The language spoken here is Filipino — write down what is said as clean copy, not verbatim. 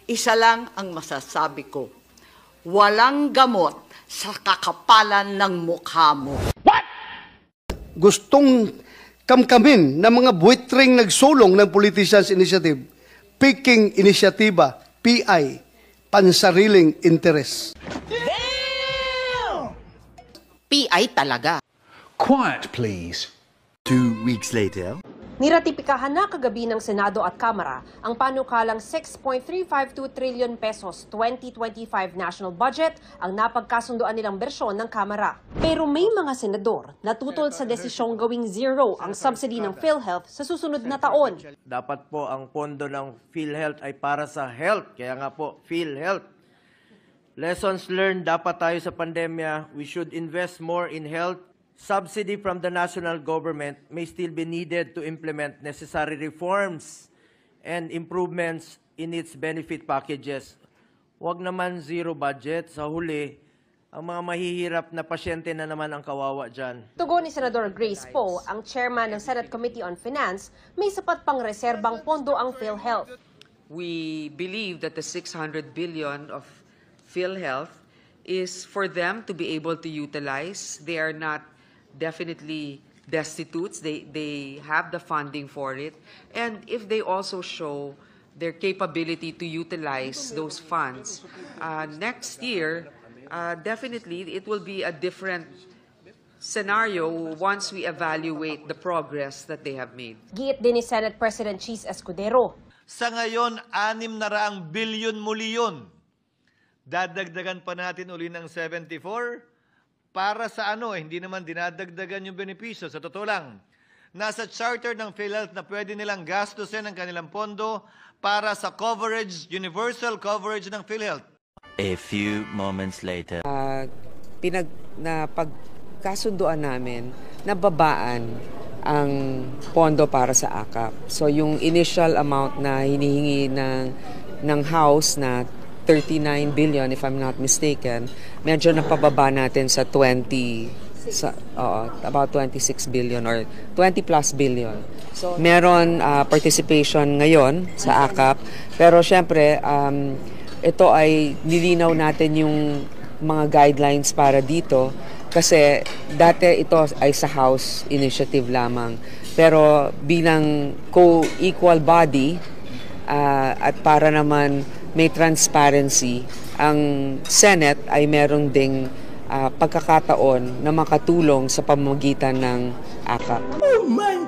Isa lang ang masasabi ko, walang gamot sa kakapalan ng mukha mo. Gustong kamkamin ng mga buitring nagsulong ng Politicians Initiative, Peking Inisyatiba, PI, pansariling interes. PI talaga. Quiet, please. 2 weeks later. Niratipikahan na kagabi ng Senado at Kamara ang panukalang 6.352 trillion pesos 2025 national budget ang napagkasunduan nilang bersyon ng Kamara. Pero may mga senador na tutol sa desisyong gawing zero ang subsidy ng PhilHealth sa susunod na taon. Dapat po ang pondo ng PhilHealth ay para sa health, kaya nga po PhilHealth. Lessons learned dapat tayo sa pandemya, we should invest more in health. Subsidy from the national government may still be needed to implement necessary reforms and improvements in its benefit packages. Huwag naman zero budget. Sa huli, ang mga mahihirap na pasyente na naman ang kawawa dyan. Tugon ni Senador Grace Poe, ang chairman ng Senate Committee on Finance, may sapat pang reserbang pondo ang PhilHealth. We believe that the 600 billion of PhilHealth is for them to be able to utilize. They are not definitely destitutes. They have the funding for it. And if they also show their capability to utilize those funds, next year, definitely it will be a different scenario once we evaluate the progress that they have made. Giit din ni Senate President Cheese Escudero. Sa ngayon, 600 bilyon muli yun. Dadagdagan pa natin uli ng 74. Para sa ano, hindi naman dinadagdagan yung benepisyo. Sa totoo lang, nasa charter ng PhilHealth na pwede nilang gastusin ang kanilang pondo para sa coverage, universal coverage ng PhilHealth. A few moments later. Pagkasunduan namin, nababaan ang pondo para sa AKAP. So yung initial amount na hinihingi ng House na 39 billion, if I'm not mistaken, medyo napababa natin sa about 26 billion or 20 plus billion. So, meron participation ngayon sa AKAP, pero syempre, ito ay nilinaw natin yung mga guidelines para dito kasi dati ito ay sa House initiative lamang. Pero bilang co-equal body at para naman may transparency, ang Senate ay meron ding pagkakataon na makatulong sa pamamagitan ng AKAP. Oh my